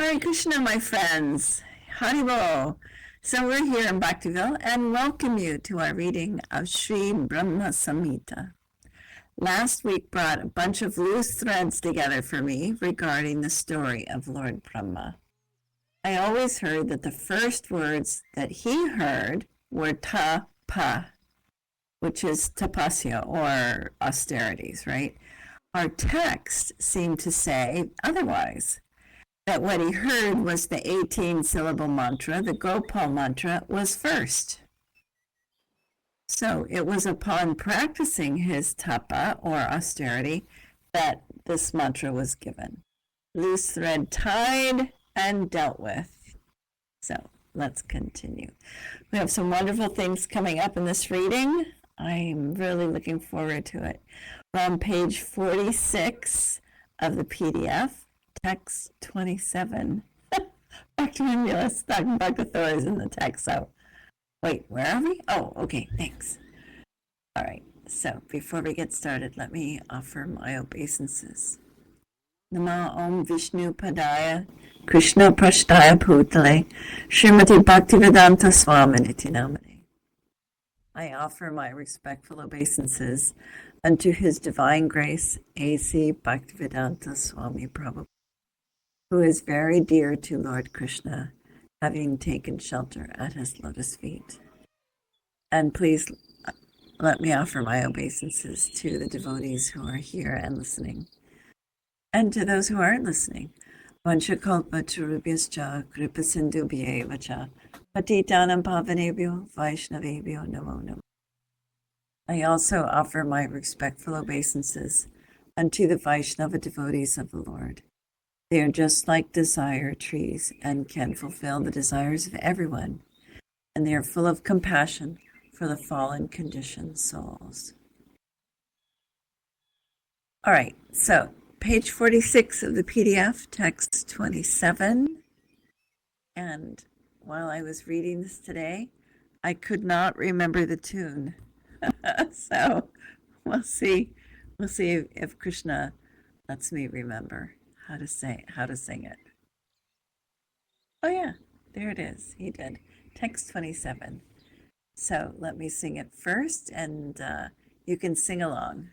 Hare Krishna, my friends. Haribol. So we're here in Bhaktiville and welcome you to our reading of Sri Brahma Samhita. Last week brought a bunch of loose threads together for me regarding the story of Lord Brahma. I always heard that the first words that he heard were tapa, which is tapasya or austerities, right? Our text seemed to say otherwise. That what he heard was the 18-syllable mantra, the Gopala mantra, was first. So it was upon practicing his tapa or austerity that this mantra was given. Loose thread tied and dealt with. So let's continue. We have some wonderful things coming up in this reading. I'm really looking forward to it. We're on page 46 of the PDF. Text 27. Bhaktiville talking about the authorities in the text. So, wait, where are we? Oh, okay, thanks. All right, so before we get started, let me offer my obeisances. Nama Om Vishnu Padaya Krishna Prashtaya Bhutale Srimati Bhaktivedanta Swaminiti Namane. I offer my respectful obeisances unto His Divine Grace, A.C. Bhaktivedanta Swami Prabhupada, who is very dear to Lord Krishna, having taken shelter at his lotus feet. And please let me offer my obeisances to the devotees who are here and listening, and to those who aren't listening. Vanchakalpa Charubhyascha Kripasindubhye Vacha Patitanam Pavanebhyo Vaishnavebhyo Namo Namo. I also offer my respectful obeisances unto the Vaishnava devotees of the Lord. They are just like desire trees and can fulfill the desires of everyone, and they are full of compassion for the fallen conditioned souls. All right, so page 46 of the PDF, text 27. And while I was reading this today, I could not remember the tune. So we'll see if Krishna lets me remember how to sing it. Oh yeah, there it is. He did. Text 27. So let me sing it first, and you can sing along.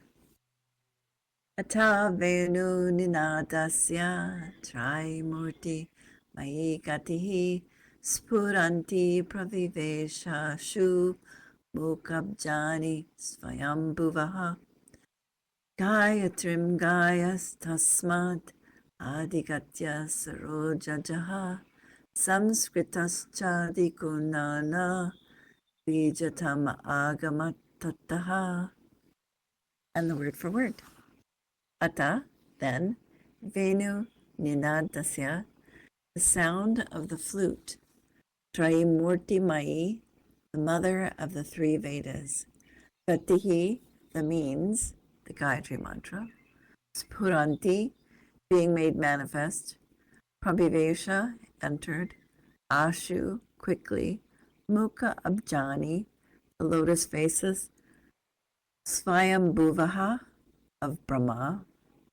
Ata venu ninadasya trimurti mayi gatihi spuranti praviveshashu mukabjani svayambhuvaha gayatrim gayas tasmat Adigatya sarojajaha samskritascha dikunana bijatam agamatataha. And the word for word. Ata, then, venu ninadasya, the sound of the flute. Trimurti Mai, the mother of the three Vedas. Gatihi, the means, the Gayatri mantra. Spuranti, being made manifest. Prabhivesha, entered. Ashu, quickly. Mukha abjani, the lotus faces. Svayambhuvaha, of Brahma.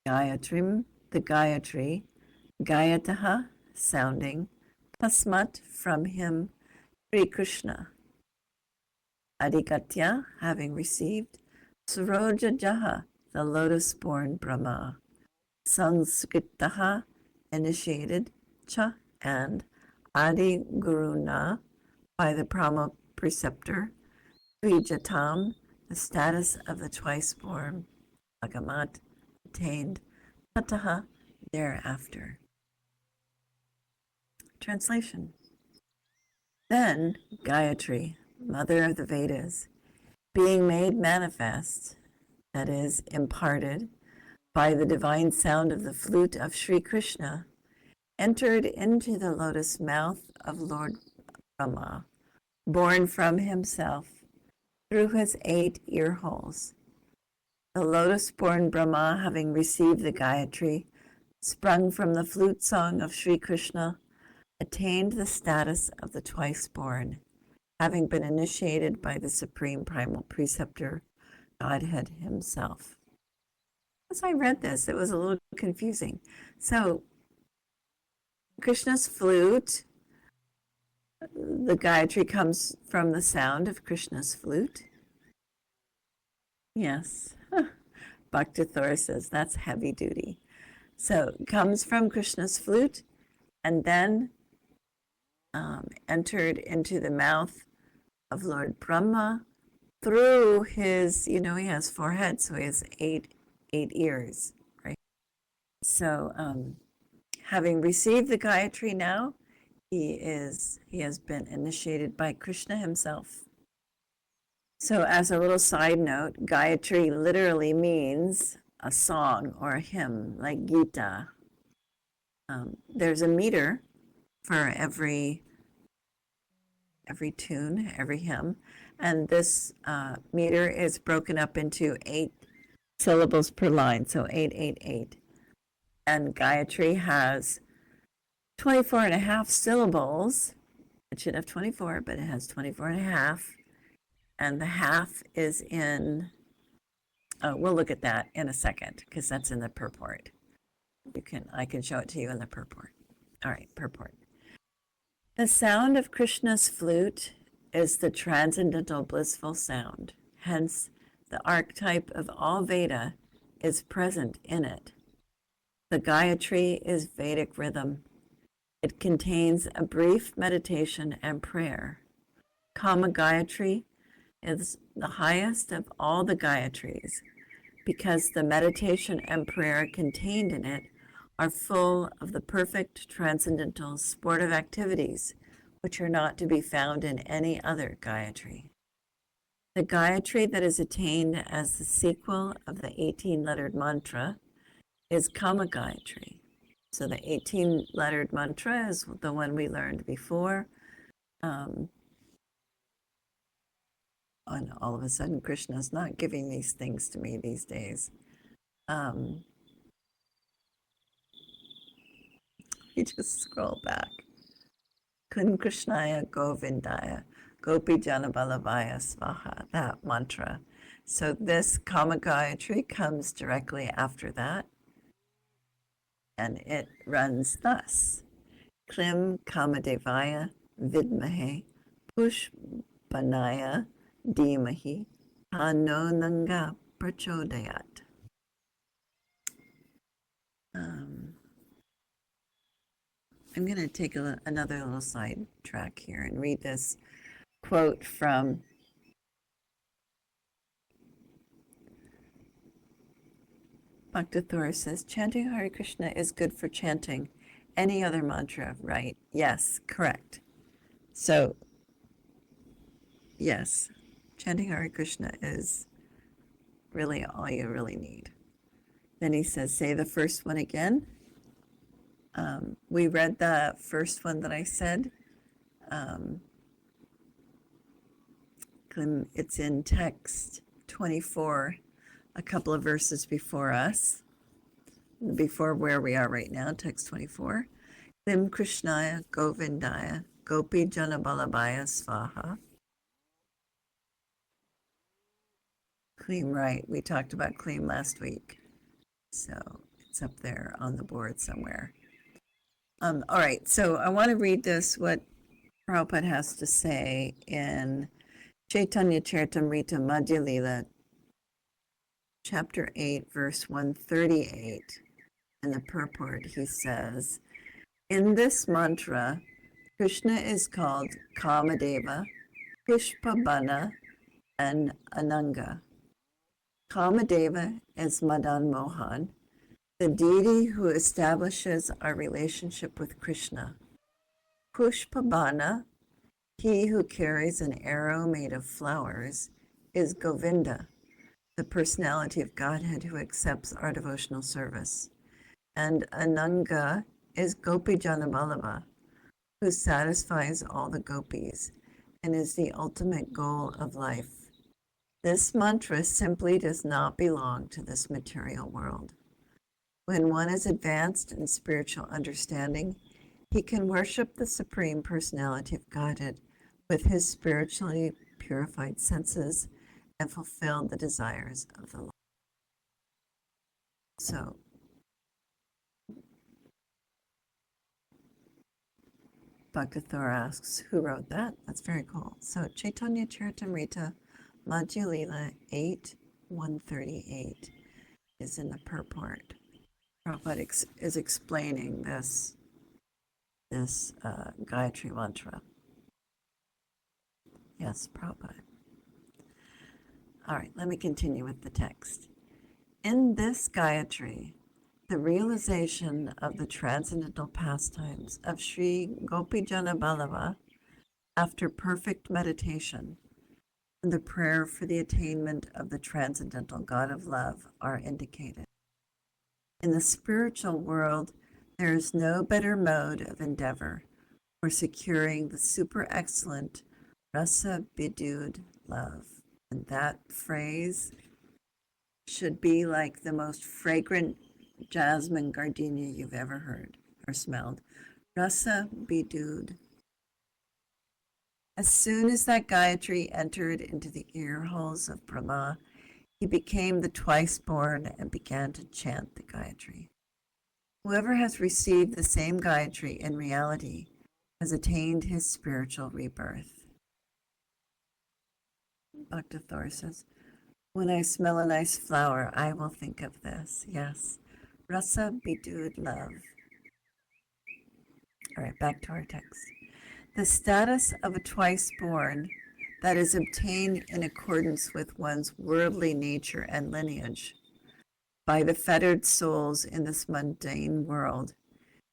Gayatrim, the Gayatri. Gayataha, sounding. Tasmat, from him. Sri Krishna. Adigatya, having received. Sarojajaha, the lotus-born Brahma. Sanskritaha, initiated. Cha, and. Adi Guruna, by the Brahma preceptor. Vijatam, the status of the twice-born. Agamat, attained. Tataha, thereafter. Translation. Then Gayatri, mother of the Vedas, being made manifest, that is, imparted, by the divine sound of the flute of Sri Krishna, entered into the lotus mouth of Lord Brahma, born from himself, through his 8 ear holes. The lotus-born Brahma, having received the Gayatri, sprung from the flute song of Sri Krishna, attained the status of the twice-born, having been initiated by the supreme primal preceptor, Godhead himself. As I read this, it was a little confusing. So Krishna's flute, the Gayatri comes from the sound of Krishna's flute. Yes. Bhaktiville says that's heavy duty. So it comes from Krishna's flute and then entered into the mouth of Lord Brahma through his, he has 4 heads, so he has eight ears, right? So having received the Gayatri now, he has been initiated by Krishna himself. So as a little side note, Gayatri literally means a song or a hymn, like Gita. There's a meter for every tune, every hymn, and this meter is broken up into 8 syllables per line, so 888. And Gayatri has 24 and a half syllables. It should have 24, but it has 24 and a half. And the half is in, we'll look at that in a second, because that's in the purport. I can show it to you in the purport. All right, purport. The sound of Krishna's flute is the transcendental blissful sound. Hence, the archetype of all Veda is present in it. The Gayatri is Vedic rhythm. It contains a brief meditation and prayer. Kama Gayatri is the highest of all the Gayatris because the meditation and prayer contained in it are full of the perfect transcendental sportive activities which are not to be found in any other Gayatri. The Gayatri that is attained as the sequel of the 18-lettered mantra is Kama Gayatri. So the 18-lettered mantra is the one we learned before. And all of a sudden, Krishna is not giving these things to me these days. You just scroll back. Kun Krishnaya Govindaya Gopi Janabalavaya Svaha, that mantra. So this Kama Gayatri comes directly after that. And it runs thus. Klim Kamadevaya Vidmahe Pushpanaya Dhimahi Tanonanga Prachodayat. I'm going to take another little side track here and read this quote from Bhaktiville says, chanting Hare Krishna is good for chanting any other mantra, right? Yes, correct. So, yes, chanting Hare Krishna is really all you really need. Then he says, say the first one again. We read the first one that I said. It's in text 24, a couple of verses before us, before where we are right now, text 24. Klim Krishnaya Govindaya Gopi Janabalabhaya Svaha. Klim, right. We talked about Klim last week. So it's up there on the board somewhere. All right, so I want to read this, what Prabhupada has to say in Chaitanya Charitamrita Madhya Lila, chapter 8, verse 138. In the purport, he says, in this mantra, Krishna is called Kamadeva, Pushpabana, and Ananga. Kamadeva is Madan Mohan, the deity who establishes our relationship with Krishna. Pushpabana, he who carries an arrow made of flowers, is Govinda, the personality of Godhead who accepts our devotional service. And Ananga is Gopi Janaballabha, who satisfies all the gopis and is the ultimate goal of life. This mantra simply does not belong to this material world. When one is advanced in spiritual understanding, he can worship the Supreme Personality of Godhead with his spiritually purified senses and fulfill the desires of the Lord. So, Bhaktiville asks, who wrote that? That's very cool. So Chaitanya Charitamrita Madhya Lila 8:138 is in the purport. Prabhupada is explaining this Gayatri mantra. Yes, Prabhupada. All right, let me continue with the text. In this Gayatri, the realization of the transcendental pastimes of Sri Gopijana Ballava after perfect meditation and the prayer for the attainment of the transcendental God of love are indicated. In the spiritual world, there is no better mode of endeavor for securing the super excellent rasa bidud love. And that phrase should be like the most fragrant jasmine gardenia you've ever heard or smelled. Rasa bidud. As soon as that Gayatri entered into the ear holes of Brahma, he became the twice born and began to chant the Gayatri. Whoever has received the same Gayatri in reality has attained his spiritual rebirth. Bhaktiville says, when I smell a nice flower, I will think of this. Yes. Rasa bidud love. All right, back to our text. The status of a twice born that is obtained in accordance with one's worldly nature and lineage by the fettered souls in this mundane world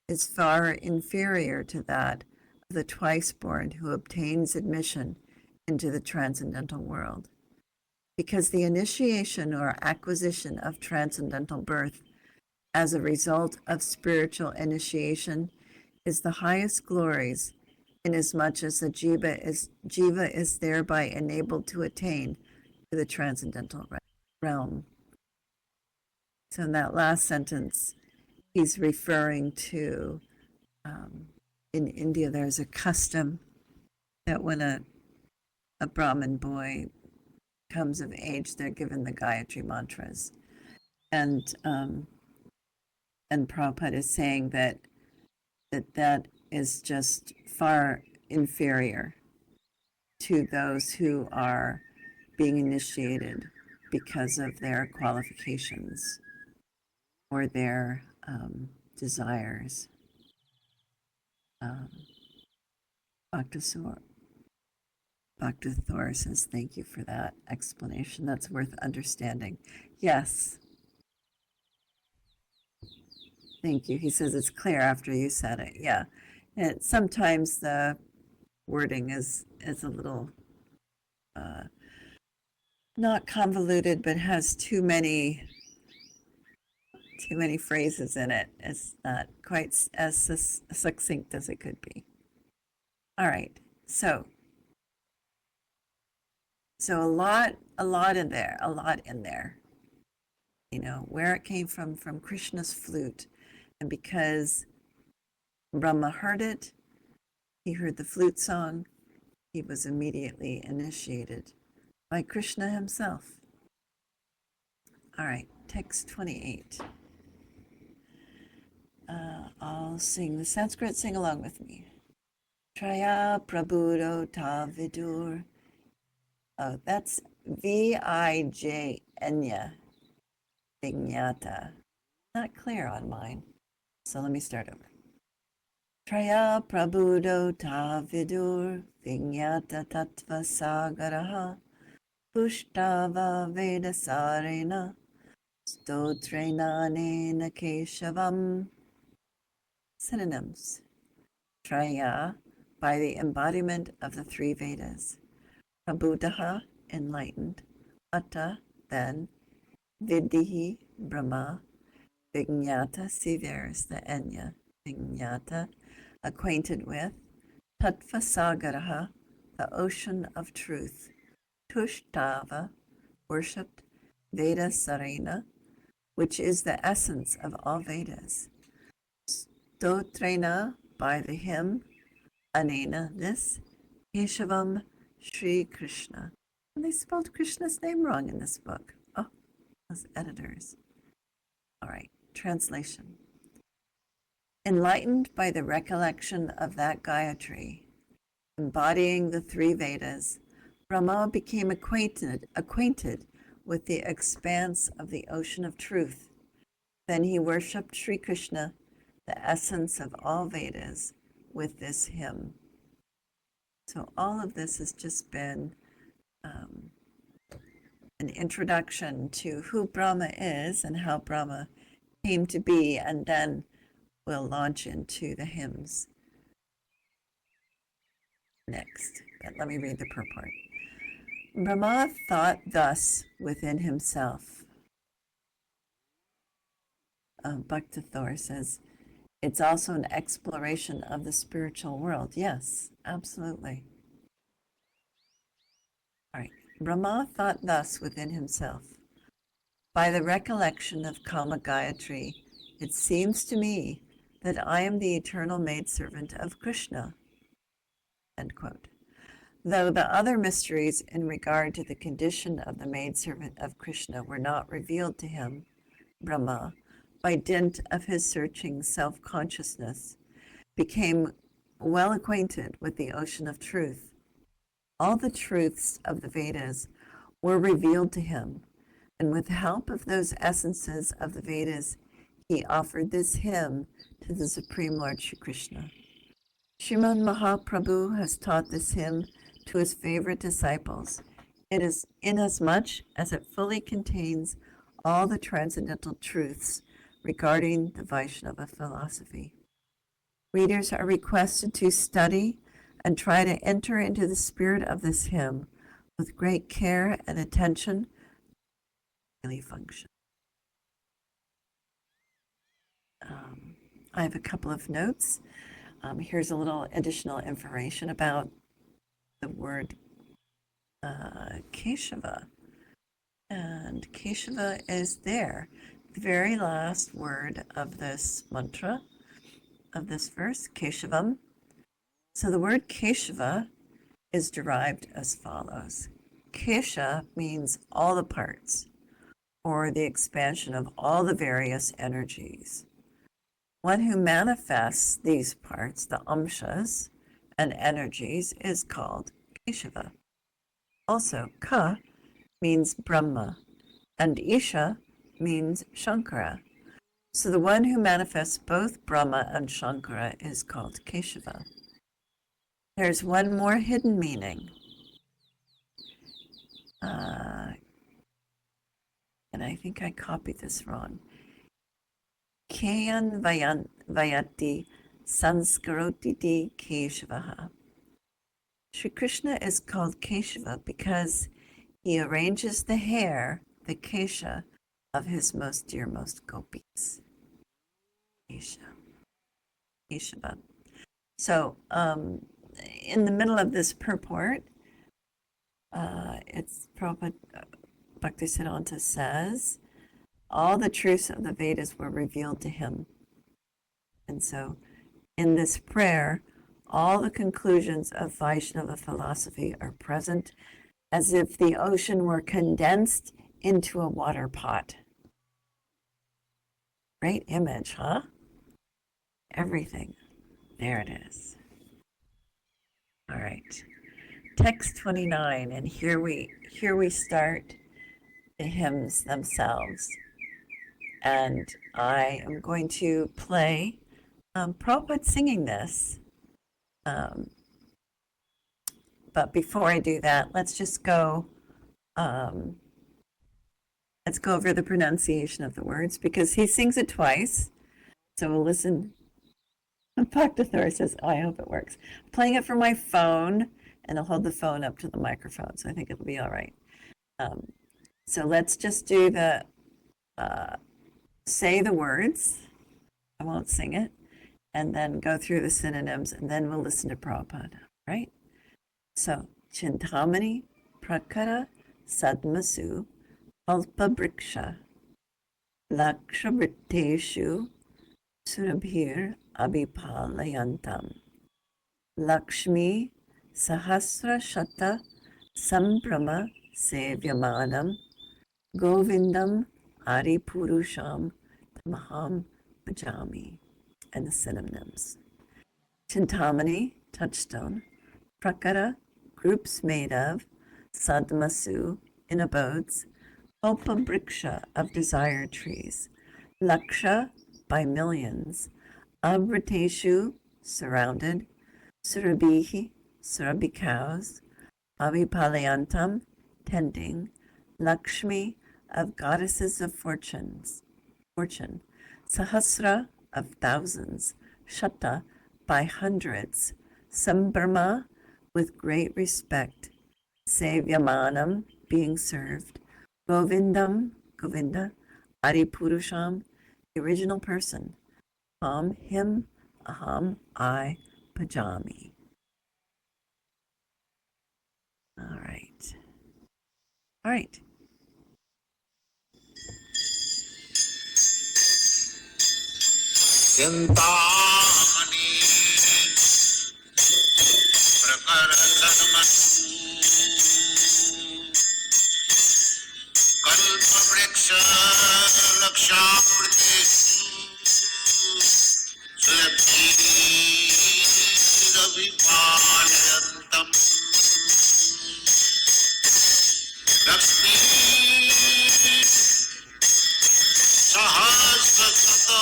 is far inferior to that of the twice born who obtains admission into the transcendental world. Because the initiation or acquisition of transcendental birth as a result of spiritual initiation is the highest glories, inasmuch as the jiva is thereby enabled to attain to the transcendental realm. So in that last sentence, he's referring to, in India, there's a custom that when a Brahmin boy comes of age, they're given the Gayatri mantras. And Prabhupada is saying that is just far inferior to those who are being initiated because of their qualifications or their desires. Bhaktiville says, thank you for that explanation. That's worth understanding. Yes. Thank you. He says it's clear after you said it. Yeah. And sometimes the wording is a little not convoluted, but has too many phrases in it. It's not quite as succinct as it could be. All right. So a lot in there. You know, where it came from Krishna's flute. And because Brahma heard it, he heard the flute song, he was immediately initiated by Krishna himself. All right, text 28. I'll sing the Sanskrit, sing along with me. Traya Prabhudo Ta Vidur. Oh, that's Vijnya Vignata. Not clear on mine. So let me start over. Traya Prabhudo Ta Vidur Vignata Tattva Sagaraha Pushtava Vedasarena Stotrenanena Keshavam. Synonyms. Traya, by the embodiment of the three Vedas. Prabhudaha, enlightened. Atta, then. Vidhi, Brahma. Vignata, see there's the Enya. Vignata, acquainted with. Tattva Sagaraha, the ocean of truth. Tushtava, worshipped. Veda Sarena, which is the essence of all Vedas. Stotrena, by the hymn. Anena, this. Keshavam, Sri Krishna. And they spelled Krishna's name wrong in this book. Oh, those editors. All right, translation. Enlightened by the recollection of that Gayatri, embodying the three Vedas, Brahma became acquainted with the expanse of the ocean of truth. Then he worshipped Sri Krishna, the essence of all Vedas, with this hymn. So all of this has just been an introduction to who Brahma is and how Brahma came to be, and then we'll launch into the hymns next. But let me read the purport. Brahma thought thus within himself. Bhaktiville says, it's also an exploration of the spiritual world. Yes, absolutely. All right. Brahma thought thus within himself. By the recollection of Kama Gayatri, it seems to me that I am the eternal maidservant of Krishna. End quote. Though the other mysteries in regard to the condition of the maidservant of Krishna were not revealed to him, Brahma, by dint of his searching self-consciousness, became well acquainted with the ocean of truth. All the truths of the Vedas were revealed to him, and with the help of those essences of the Vedas, he offered this hymn to the Supreme Lord Shri Krishna. Srimad Mahaprabhu has taught this hymn to his favorite disciples. It is inasmuch as it fully contains all the transcendental truths regarding the Vaishnava philosophy. Readers are requested to study and try to enter into the spirit of this hymn with great care and attention to daily function. I have a couple of notes. Here's a little additional information about the word Keshava. And Keshava is there. The very last word of this mantra, of this verse, Keshavam. So the word Keshava is derived as follows. Kesha means all the parts, or the expansion of all the various energies. One who manifests these parts, the amshas and energies, is called Keshava. Also, Ka means Brahma, and Isha means Shankara. So the one who manifests both Brahma and Shankara is called Keshava. There's one more hidden meaning. And I think I copied this wrong. Kayan Vayati Sanskarotiti Keshavaha. Sri Krishna is called Keshava because he arranges the hair, the kesha, of his most dearmost gopis. Keshava. So, in the middle of this purport, it's Prabhupada Bhaktisiddhanta says, all the truths of the Vedas were revealed to him. And so, in this prayer, all the conclusions of Vaishnava philosophy are present as if the ocean were condensed into a water pot. Great image, huh? Everything. There it is. All right. Text 29, and here we start the hymns themselves. And I am going to play Prabhupada singing this. But before I do that, let's just go over the pronunciation of the words, because he sings it twice. So we'll listen. Bhaktiville says, oh, I hope it works. I'm playing it from my phone, and I'll hold the phone up to the microphone, so I think it'll be all right. So let's just do the, say the words. I won't sing it. And then go through the synonyms, and then we'll listen to Prabhupada, right? So, Chintamani Prakara Sadmasu Alpa Briksha Lakshabriteshu Surabhir Abhipalayantam Lakshmi Sahasra Shata Sambrama Sevyamanam Govindam Aripurusham Tamaham Bhajami. and the synonyms. Chintamani, touchstone. Prakara, groups made of. Sadmasu, in abodes. Kalpabriksha, of desire trees. Laksha, by millions. Avriteshu, surrounded. Surabhihi, surabhi cows. Avipalayantam, tending. Lakshmi, of goddesses of fortune. Sahasra, of thousands. Shata, by hundreds. Sambhrama, with great respect. Sevyamanam, being served. Govindam, Govinda. Adipurusham, the original person. Him, aham, I, pajami. All right. Chintamani prakara sarmasu kalpavriksha lakshapritesu sulabhiravipalantam lakshmi sahasrasata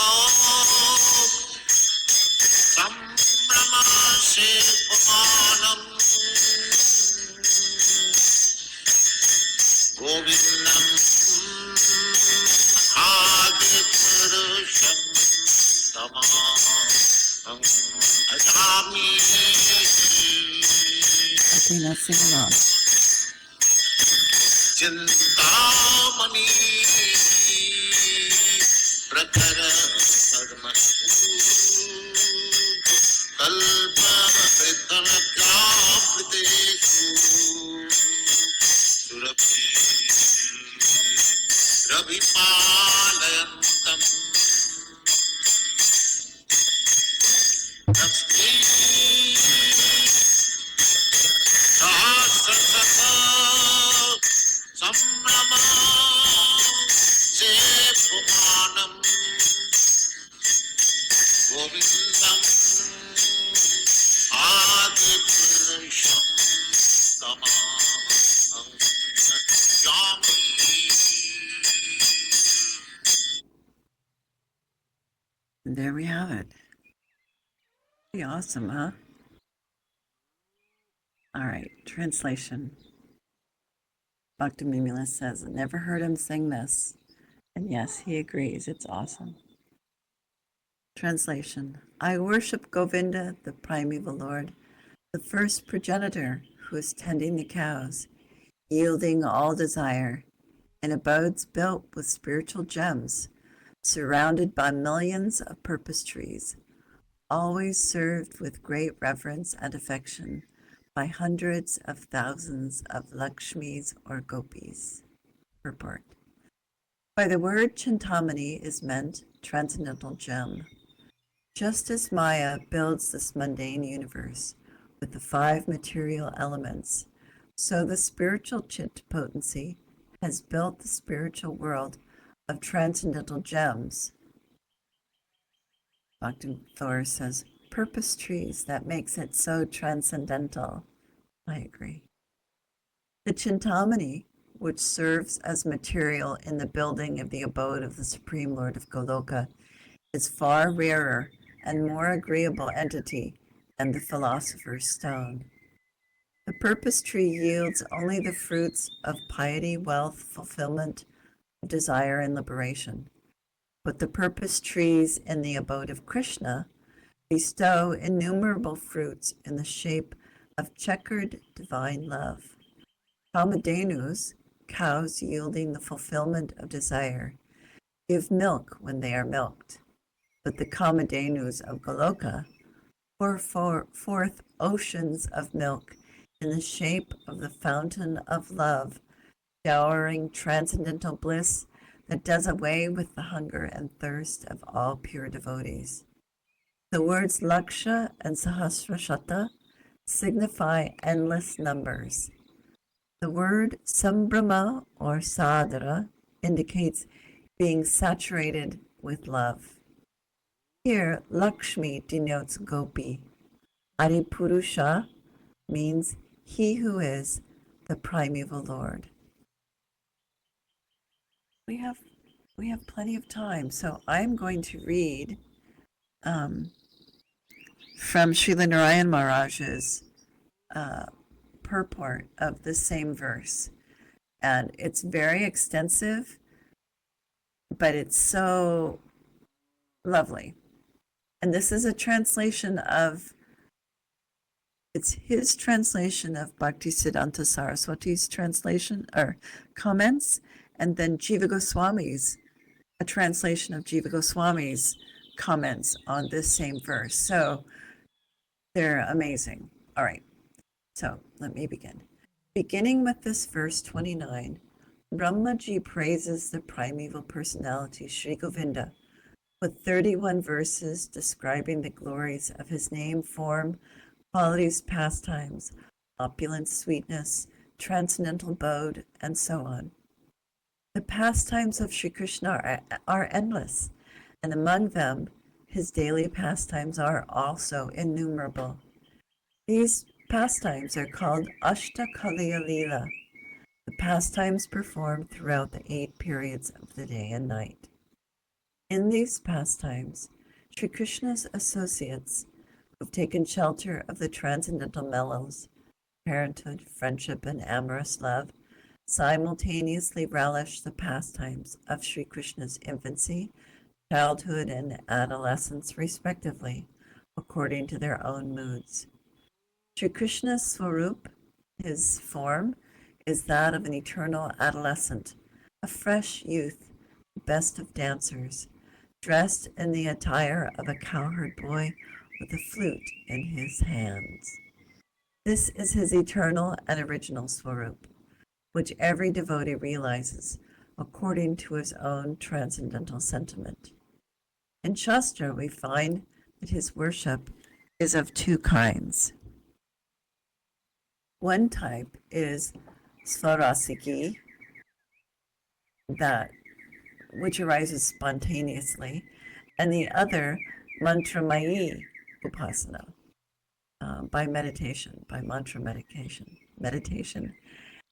sambrahmase pamanam govindam adipurusham tamaham bhajami. Okay, now sing along. Chintamani prakara sarmasu kalpa vridhanakyavritesu surabhi ravipalayantam lakshmi sahasrasata sambrahma se pumanam govindam adipurusham tamaham bhajami. And there we have it. Pretty awesome, huh? All right, translation. Bhaktiville says, I never heard him sing this. And yes, he agrees. It's awesome. Translation. I worship Govinda, the primeval Lord, the first progenitor who is tending the cows, yielding all desire, in abodes built with spiritual gems, surrounded by millions of purpose trees, always served with great reverence and affection by hundreds of thousands of Lakshmis or Gopis. Purport. By the word Chintamani is meant transcendental gem. Just as Maya builds this mundane universe with the 5 material elements, so the spiritual Chit potency has built the spiritual world of transcendental gems. Bhaktiville says, purpose trees, that makes it so transcendental. I agree. The Chintamani, which serves as material in the building of the abode of the Supreme Lord of Goloka, is far rarer and more agreeable entity than the philosopher's stone. The purpose tree yields only the fruits of piety, wealth, fulfillment, desire, and liberation. But the purpose trees in the abode of Krishna bestow innumerable fruits in the shape of checkered divine love. Kamadhenus, cows yielding the fulfillment of desire, give milk when they are milked. But the Kamadhenus of Goloka pour forth oceans of milk in the shape of the fountain of love, showering transcendental bliss that does away with the hunger and thirst of all pure devotees. The words Laksha and Sahasrashata signify endless numbers. The word Sambrahma or Sadhara indicates being saturated with love. Here, Lakshmi denotes Gopi. Adipurusha means he who is the primeval Lord. We have plenty of time, so I'm going to read from Srila Narayana Maharaja's purport of the same verse. And it's very extensive, but it's so lovely. And this is a translation of, it's his translation of Bhaktisiddhanta Saraswati's translation or comments, and then Jiva Goswami's, a translation of Jiva Goswami's comments on this same verse. So they're amazing. All right, so let me begin. Beginning with this verse 29, Brahmaji praises the primeval personality Sri Govinda with 31 verses describing the glories of his name, form, qualities, pastimes, opulence, sweetness, transcendental abode, and so on. The pastimes of Sri Krishna are endless, and among them, his daily pastimes are also innumerable. These pastimes are called Ashtakaliya Leela, the pastimes performed throughout the 8 periods of the day and night. In these pastimes, Sri Krishna's associates who have taken shelter of the transcendental mellows, parenthood, friendship, and amorous love, simultaneously relish the pastimes of Sri Krishna's infancy, childhood, and adolescence, respectively, according to their own moods. Sri Krishna's Swarup, his form, is that of an eternal adolescent, a fresh youth, the best of dancers, dressed in the attire of a cowherd boy with a flute in his hands. This is his eternal and original Swarup, which every devotee realizes according to his own transcendental sentiment. In Shastra, we find that his worship is of 2 kinds. One type is Svarasiki, which arises spontaneously, and the other, Mantramayi Upasana, by meditation, by mantra meditation.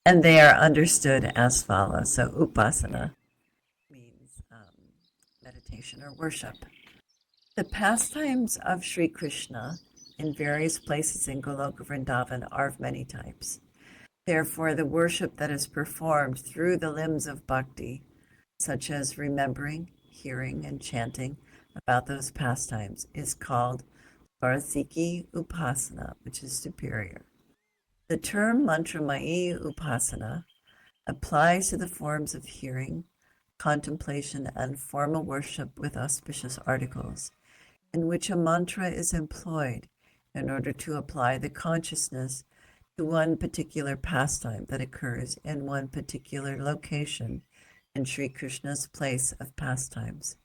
And they are understood as follows. So Upasana means meditation or worship. The pastimes of Sri Krishna in various places in Goloka Vrindavan are of many types. Therefore, the worship that is performed through the limbs of bhakti, such as remembering, hearing, and chanting about those pastimes, is called Svarasiki Upasana, which is superior. The term Mantramayi Upasana applies to the forms of hearing, contemplation, and formal worship with auspicious articles, in which a mantra is employed in order to apply the consciousness to one particular pastime that occurs in one particular location in Sri Krishna's place of pastimes.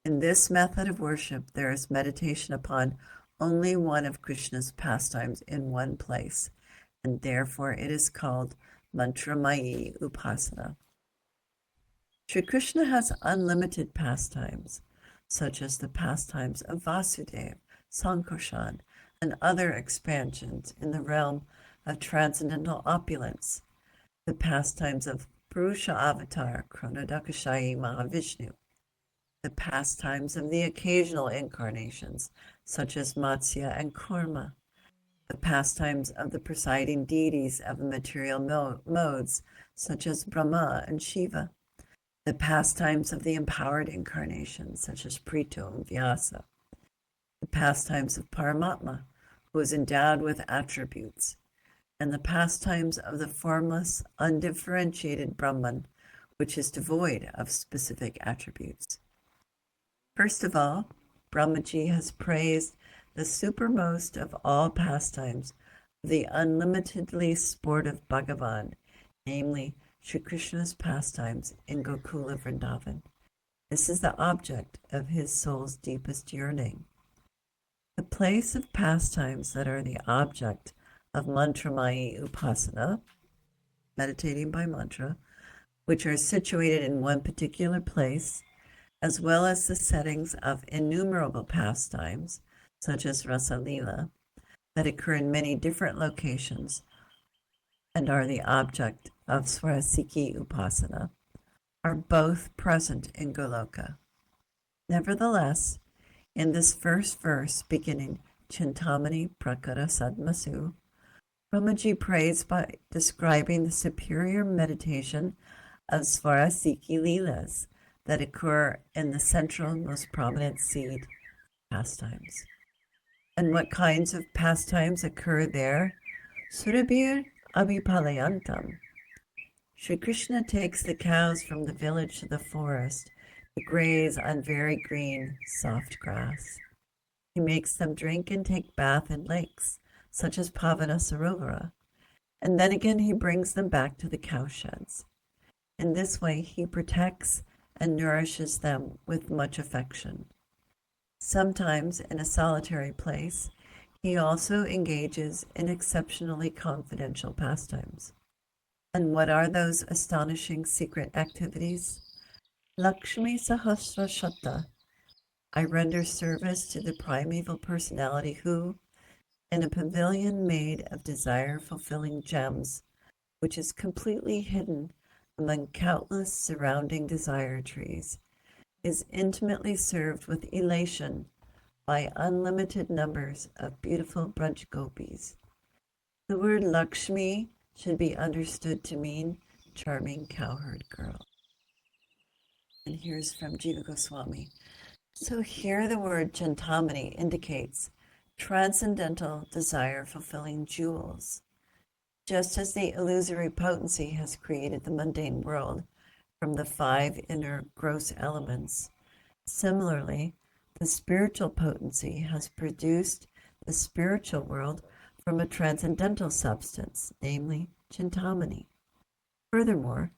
In this method of worship, there is meditation upon only one of Krishna's pastimes in one place, and therefore it is called Mantramayi Upasana. Sri Krishna has unlimited pastimes, such as the pastimes of Vasudeva, Sankarshan, and other expansions in the realm of transcendental opulence, the pastimes of Purusha Avatar, Kronodakashayi Mahavishnu, the pastimes of the occasional incarnations, such as Matsya and Kurma, the pastimes of the presiding deities of the material modes, such as Brahma and Shiva, the pastimes of the empowered incarnations, such as Prito and Vyasa, the pastimes of Paramatma, who is endowed with attributes, and the pastimes of the formless, undifferentiated Brahman, which is devoid of specific attributes. First of all, Brahmaji has praised the supermost of all pastimes, the unlimitedly sportive Bhagavan, namely Sri Krishna's pastimes in Gokula Vrindavan. This is the object of his soul's deepest yearning. The place of pastimes that are the object of Mantramayi Upasana, meditating by mantra, which are situated in one particular place, as well as the settings of innumerable pastimes, such as Rasa Lila, that occur in many different locations and are the object of Swarasiki Upasana, are both present in Goloka. Nevertheless, in this first verse beginning Chintamani Prakara Sadmasu, Brahmaji prays by describing the superior meditation of Swarasiki Leelas that occur in the central, most prominent seed pastimes. And what kinds of pastimes occur there? Surabir Abhipalayantam. Sri Krishna takes the cows from the village to the forest to graze on very green, soft grass. He makes them drink and take bath in lakes, such as Pavana Sarovara, and then again he brings them back to the cowsheds. In this way, he protects and nourishes them with much affection. Sometimes, in a solitary place, he also engages in exceptionally confidential pastimes. And what are those astonishing secret activities? Lakshmi Sahasra Shatta. I render service to the primeval personality who, in a pavilion made of desire-fulfilling gems, which is completely hidden among countless surrounding desire trees, is intimately served with elation by unlimited numbers of beautiful Braj gopis. The word Lakshmi should be understood to mean charming cowherd girl. And here's from Jiva Goswami. So here the word Chintamani indicates transcendental desire-fulfilling jewels. Just as the illusory potency has created the mundane world from the 5 inner gross elements, similarly, the spiritual potency has produced the spiritual world from a transcendental substance, namely Chintamani. Furthermore,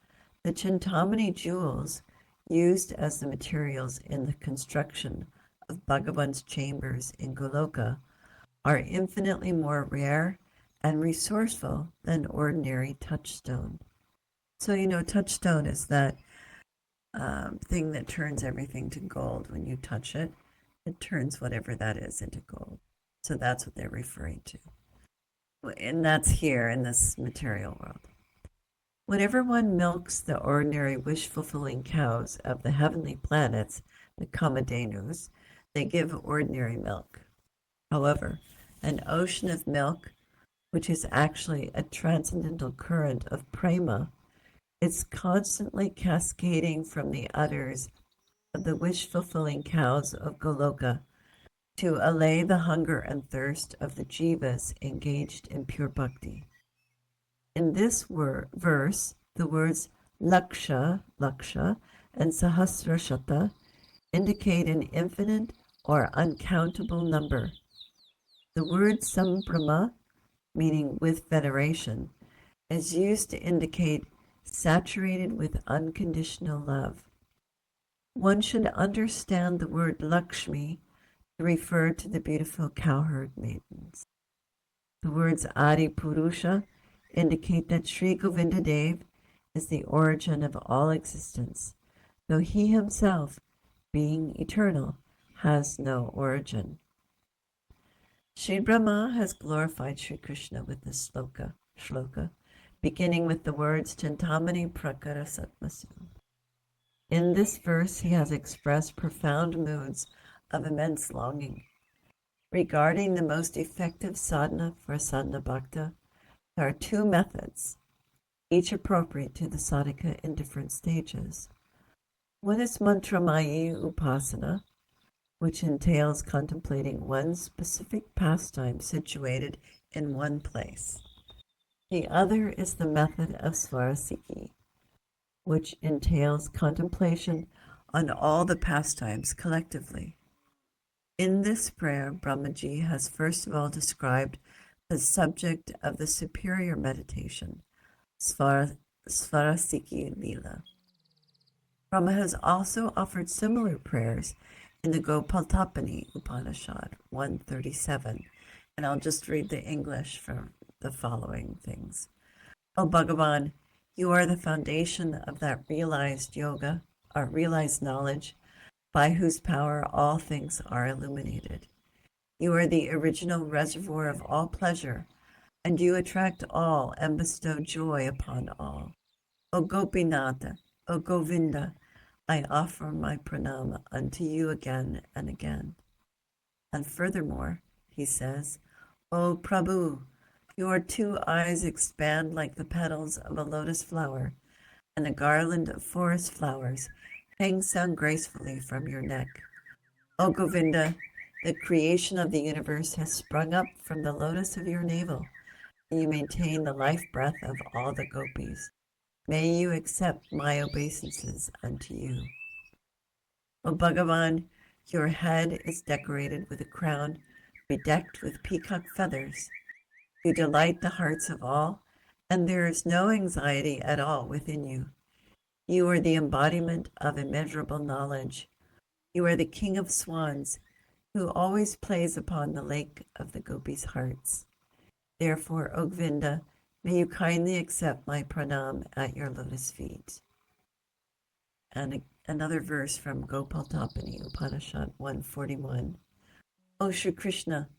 the Chintamani jewels used as the materials in the construction of Bhagavan's chambers in Goloka are infinitely more rare and resourceful than ordinary touchstone. So, touchstone is that thing that turns everything to gold. When you touch it, it turns whatever that is into gold. So that's what they're referring to. And that's here in this material world. Whenever one milks the ordinary wish-fulfilling cows of the heavenly planets, the Kamadhenus, they give ordinary milk. However, an ocean of milk, which is actually a transcendental current of prema, is constantly cascading from the udders of the wish-fulfilling cows of Goloka to allay the hunger and thirst of the jivas engaged in pure bhakti. In this verse, the words laksha, and sahasrashata indicate an infinite or uncountable number. The word sambrama, meaning with veneration, is used to indicate saturated with unconditional love. One should understand the word Lakshmi to refer to the beautiful cowherd maidens. The words Adi Purusha indicate that Sri Govinda Dev is the origin of all existence, though he himself, being eternal, has no origin. Sri Brahma has glorified Sri Krishna with this shloka, beginning with the words Chintamani Prakara Satmasu. In this verse, he has expressed profound moods of immense longing. Regarding the most effective sadhana for a sadhana bhakta, there are 2 methods, each appropriate to the sadhaka in different stages. One is mantramayi upasana, which entails contemplating one specific pastime situated in one place. The other is the method of svarasiki, which entails contemplation on all the pastimes collectively. In this prayer, Brahmaji has first of all described the subject of the superior meditation, Svarasiki Lila. Brahma has also offered similar prayers in the Gopaltapani Upanishad 137, and I'll just read the English for the following things. O Bhagavan, you are the foundation of that realized yoga, or realized knowledge, by whose power all things are illuminated. You are the original reservoir of all pleasure, and you attract all and bestow joy upon all. O Gopinatha, O Govinda, I offer my pranama unto you again and again. And furthermore, he says, O Prabhu, your 2 eyes expand like the petals of a lotus flower, and a garland of forest flowers hangs down gracefully from your neck. O Govinda, the creation of the universe has sprung up from the lotus of your navel, and you maintain the life breath of all the gopis. May you accept my obeisances unto you. O Bhagavan, your head is decorated with a crown bedecked with peacock feathers. You delight the hearts of all, and there is no anxiety at all within you. You are the embodiment of immeasurable knowledge. You are the king of swans, who always plays upon the lake of the gopis' hearts. Therefore, O Govinda, may you kindly accept my pranam at your lotus feet. And another verse from Gopaltapani, Upanishad 141. O Sri Krishna,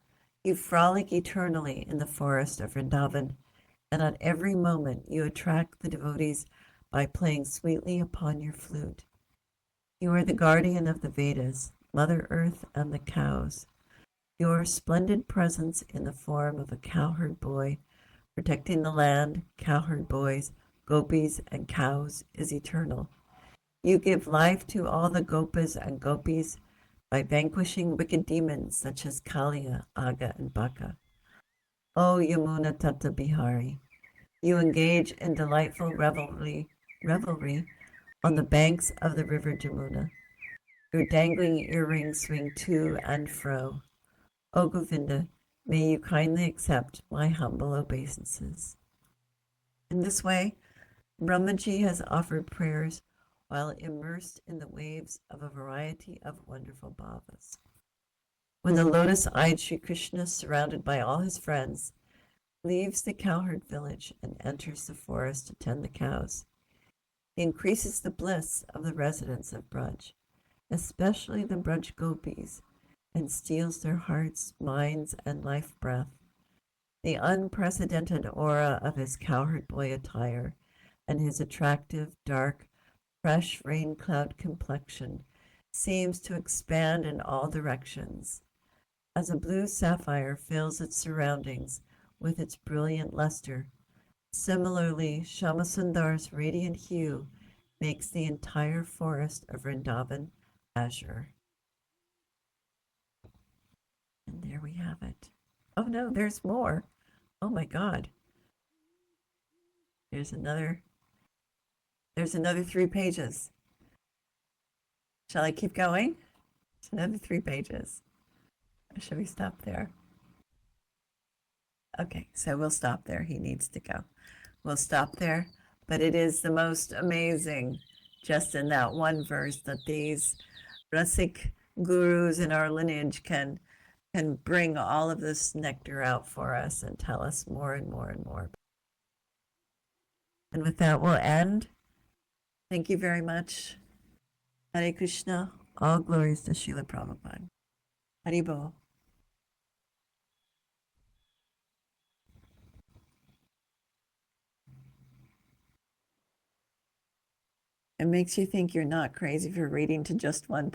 you frolic eternally in the forest of Vrindavan, and at every moment you attract the devotees by playing sweetly upon your flute. You are the guardian of the Vedas, Mother Earth, and the cows. Your splendid presence in the form of a cowherd boy, protecting the land, cowherd boys, gopis, and cows is eternal. You give life to all the gopas and gopis by vanquishing wicked demons such as Kaliya, Aga, and Baka. O Yamuna Tata Bihari, you engage in delightful revelry on the banks of the river Jamuna. Your dangling earrings swing to and fro. O Govinda, may you kindly accept my humble obeisances. In this way, Brahmaji has offered prayers while immersed in the waves of a variety of wonderful bhavas. When the lotus-eyed Sri Krishna, surrounded by all his friends, leaves the cowherd village and enters the forest to tend the cows, he increases the bliss of the residents of Braj, especially the Braj gopis, and steals their hearts, minds, and life breath. The unprecedented aura of his cowherd boy attire and his attractive, dark, fresh rain cloud complexion seems to expand in all directions. As a blue sapphire fills its surroundings with its brilliant luster, similarly, Shamasundar's radiant hue makes the entire forest of Vrindavan azure. And there we have it. Oh no, there's more. Oh my God. There's another 3 pages. Shall I keep going? It's another 3 pages. Or should we stop there? Okay, so we'll stop there. He needs to go. We'll stop there. But it is the most amazing, just in that one verse, that these Rasik gurus in our lineage can bring all of this nectar out for us and tell us more and more and more. And with that, we'll end. Thank you very much. Hare Krishna. All glories to Srila Prabhupada. Haribol. It makes you think you're not crazy for reading to just one person.